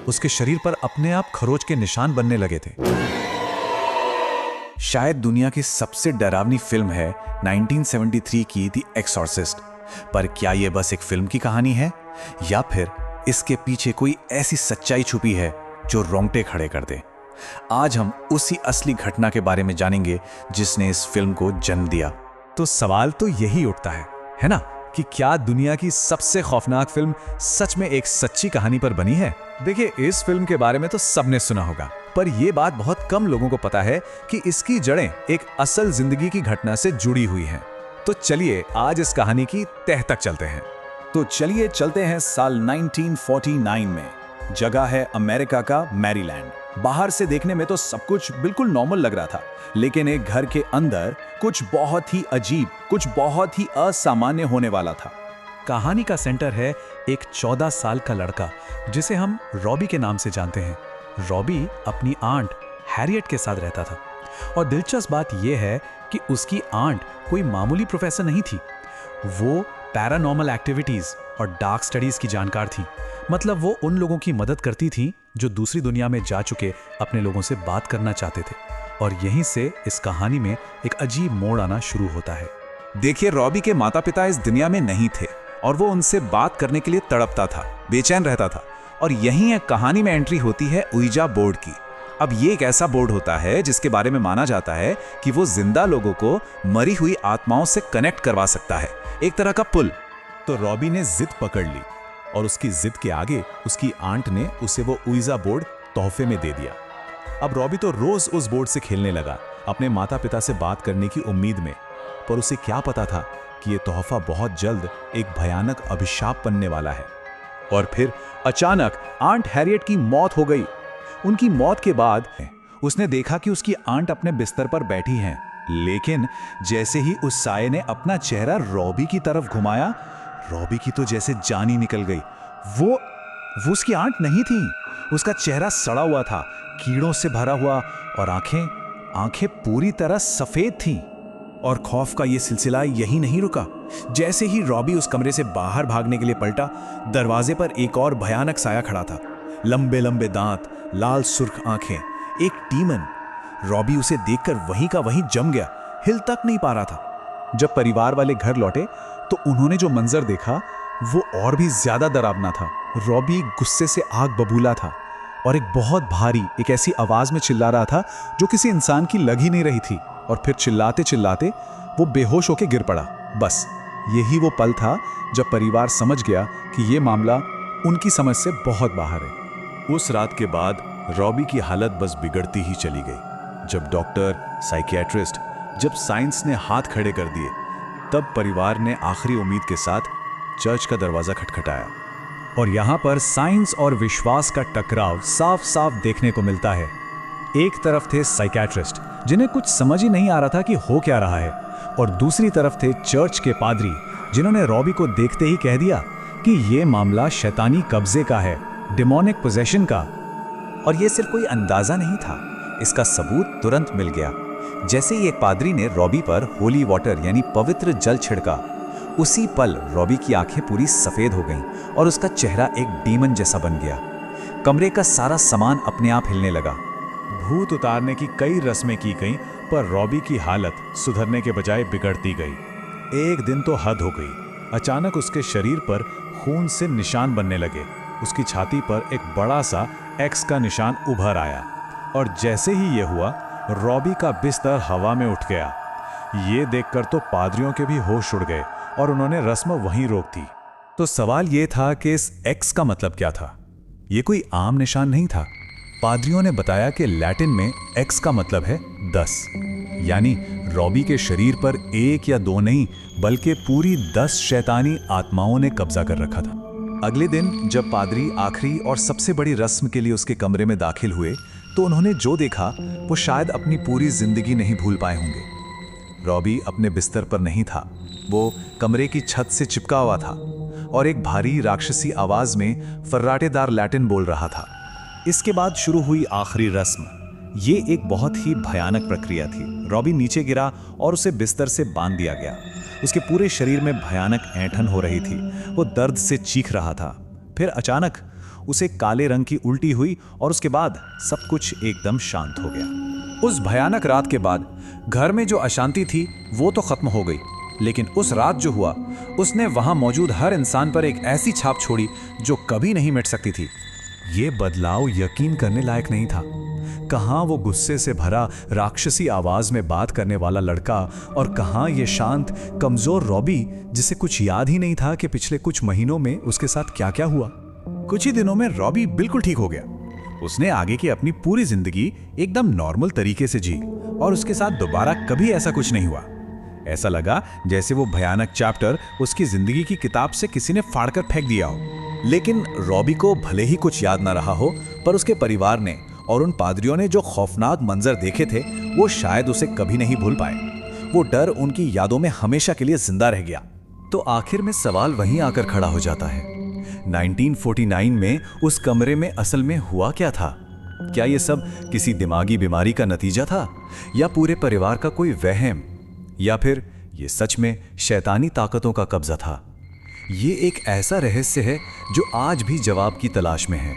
उसके शरीर पर अपने आप खरोच के निशान बनने लगे थे। शायद दुनिया की सबसे डरावनी फिल्म है 1973 की द एक्सॉर्सिस्ट। पर क्या यह बस एक फिल्म की कहानी है या फिर इसके पीछे कोई ऐसी सच्चाई छुपी है जो रोंगटे खड़े कर दे? आज हम उसी असली घटना के बारे में जानेंगे जिसने इस फिल्म को जन्म दिया। तो सवाल तो यही उठता है ना, कि क्या दुनिया की सबसे खौफनाक फिल्म सच में एक सच्ची कहानी पर बनी है? देखिए, इस फिल्म के बारे में तो सबने सुना होगा, पर यह बात बहुत कम लोगों को पता है कि इसकी जड़ें एक असल जिंदगी की घटना से जुड़ी हुई हैं। तो चलिए आज इस कहानी की तह तक चलते हैं। तो चलिए चलते हैं साल 1949 में। जगह है अमेरिका का मैरीलैंड। बाहर से देखने में तो सब कुछ बिल्कुल नॉर्मल लग रहा था, लेकिन एक घर के अंदर कुछ बहुत ही अजीब, कुछ बहुत ही असामान्य होने वाला था। कहानी का सेंटर है एक 14 साल का लड़का जिसे हम रॉबी के नाम से जानते हैं। रॉबी अपनी आंट हैरियट के साथ रहता था और दिलचस्प बात यह है कि उसकी आंट कोई मामूली प्रोफेसर नहीं थी। वो पैरानॉर्मल एक्टिविटीज और डार्क स्टडीज की जानकार थी। मतलब वो उन लोगों की मदद करती थी जो दूसरी दुनिया में जा चुके अपने लोगों से बात करना चाहते थे। और यहीं से इस कहानी में एक अजीब मोड़ आना शुरू होता है। देखिए, रॉबी के माता पिता इस दुनिया में नहीं थे और वो उनसे बात करने के लिए तड़पता था, बेचैन रहता था। और यहीं एक कहानी में एंट्री होती है उइजा बोर्ड की। अब ये एक ऐसा बोर्ड होता है जिसके बारे में माना जाता है कि वो जिंदा लोगों को मरी हुई आत्माओं से कनेक्ट करवा सकता है, एक तरह का पुल। तो रॉबी ने जिद पकड़ ली और उसकी जिद के आगे उसकी आंट ने उसे वो उइजा बोर्ड तोहफे में दे दिया। अब रॉबी तो रोज उस बोर्ड से खेलने लगा, अपने माता पिता से बात करने की उम्मीद में। पर उसे क्या पता था कि यह तोहफा बहुत जल्द एक भयानक अभिशाप बनने वाला है। और फिर अचानक आंट हैरियट की मौत हो गई। उनकी मौत के बाद उसने देखा कि उसकी आंट अपने बिस्तर पर बैठी हैं, लेकिन जैसे ही उस साये ने अपना चेहरा रॉबी की तरफ घुमाया, रॉबी की तो जैसे जान ही निकल गई। वो उसकी आंट नहीं थी। उसका चेहरा सड़ा हुआ था, कीड़ों से भरा हुआ, और आंखें पूरी तरह सफेद थीं। और खौफ का ये सिलसिला यही नहीं रुका। जैसे ही रॉबी उस कमरे से बाहर भागने के लिए पलटा, दरवाजे पर एक और भयानक साया खड़ा था। लंबे लंबे दांत, लाल सुर्ख आंखें, एक डीमन। रॉबी उसे देखकर वहीं का वहीं जम गया, हिल तक नहीं पा रहा था। जब परिवार वाले घर लौटे तो उन्होंने जो मंजर देखा वो और भी ज्यादा डरावना था। रॉबी गुस्से से आग बबूला था और एक बहुत भारी, एक ऐसी आवाज में चिल्ला रहा था जो किसी इंसान की लग ही नहीं रही थी। और फिर चिल्लाते चिल्लाते वो बेहोश होकर गिर पड़ा। बस यही वो पल था जब परिवार समझ गया कि ये मामला उनकी समझ से बहुत बाहर है। उस रात के बाद रॉबी की हालत बस बिगड़ती ही चली गई। जब डॉक्टर, साइकियाट्रिस्ट, जब साइंस ने हाथ खड़े कर दिए, तब परिवार ने आखिरी उम्मीद के साथ चर्च का दरवाजा खटखटाया। और यहाँ पर साइंस और विश्वास का टकराव साफ साफ देखने को मिलता है। एक तरफ थे साइकियाट्रिस्ट जिन्हें कुछ समझ ही नहीं आ रहा था कि हो क्या रहा है, और दूसरी तरफ थे चर्च के पादरी जिन्होंने रॉबी को देखते ही कह दिया कि यह मामला शैतानी कब्जे का है, डिमोनिक पोजेशन का। और यह सिर्फ कोई अंदाजा नहीं था, इसका सबूत तुरंत मिल गया। जैसे ही एक पादरी ने रॉबी पर होली वाटर यानी पवित्र जल छिड़का, उसी पल रॉबी की आंखें पूरी सफेद हो गईं और उसका चेहरा एक डीमन जैसा बन गया। कमरे का सारा सामान अपने आप हिलने लगा। भूत उतारने की कई रस्में की गईं, पर रॉबी की हालत सुधरने के बजाय बिगड़ती गई। एक दिन तो हद हो गई। अचानक उसके शरीर पर खून से निशान बनने लगे। उसकी छाती पर एक बड़ा सा एक्स का निशान उभर आया, और जैसे ही यह हुआ, रॉबी का बिस्तर हवा में उठ गया। ये देखकर तो पादरियों के भी होश उड़ गए और उन्होंने रस्म वहीं रोक दी। तो सवाल यह था कि इस एक्स का मतलब क्या था? यह कोई आम निशान नहीं था। पादरियों ने बताया कि लैटिन में एक्स का मतलब है 10, यानी रॉबी के शरीर पर एक या दो नहीं बल्कि पूरी 10 शैतानी आत्माओं ने कब्जा कर रखा था। अगले दिन जब पादरी आखिरी और सबसे बड़ी रस्म के लिए उसके कमरे में दाखिल हुए, तो उन्होंने जो देखा वो शायद अपनी पूरी जिंदगी नहीं भूल पाए होंगे। रॉबी अपने बिस्तर पर नहीं था, वो कमरे की छत से चिपका हुआ था और एक भारी राक्षसी आवाज में फर्राटेदार लैटिन बोल रहा था। इसके बाद शुरू हुई आखिरी रस्म। ये एक बहुत ही भयानक प्रक्रिया थी। रॉबी नीचे गिरा और उसे बिस्तर से बांध दिया गया। उसके पूरे शरीर में भयानक ऐंठन हो रही थी। वो दर्द से चीख रहा था। फिर अचानक उसे काले रंग की उल्टी हुई और उसके बाद सब कुछ एकदम शांत हो गया। उस भयानक रात के बाद घर में जो अशांति थी वो तो खत्म हो गई, लेकिन उस रात जो हुआ उसने वहां मौजूद हर इंसान पर एक ऐसी छाप छोड़ी जो कभी नहीं मिट सकती थी। ये बदलाव यकीन करने लायक नहीं था। कहां वो गुस्से से भरा राक्षसी आवाज में बात करने वाला लड़का, और कहां ये शांत कमजोर रॉबी जिसे कुछ याद ही नहीं था कि पिछले कुछ महीनों में उसके साथ क्या क्या हुआ। कुछ ही दिनों में रॉबी बिल्कुल ठीक हो गया। उसने आगे की अपनी पूरी जिंदगी एकदम नॉर्मल तरीके से जी और उसके साथ दोबारा कभी ऐसा कुछ नहीं हुआ। ऐसा लगा जैसे वो भयानक चैप्टर उसकी जिंदगी की किताब से किसी ने फाड़कर फेंक दिया हो। लेकिन रॉबी को भले ही कुछ याद ना रहा हो, पर उसके परिवार ने और उन पादरियों ने जो खौफनाक मंजर देखे थे वो शायद उसे कभी नहीं भूल पाए। वो डर उनकी यादों में हमेशा के लिए जिंदा रह गया। तो आखिर में सवाल वहीं आकर खड़ा हो जाता है, 1949 में उस कमरे में असल में हुआ क्या था? क्या ये सब किसी दिमागी बीमारी का नतीजा था, या पूरे परिवार का कोई वहम, या फिर ये सच में शैतानी ताकतों का कब्जा था? ये एक ऐसा रहस्य है जो आज भी जवाब की तलाश में है।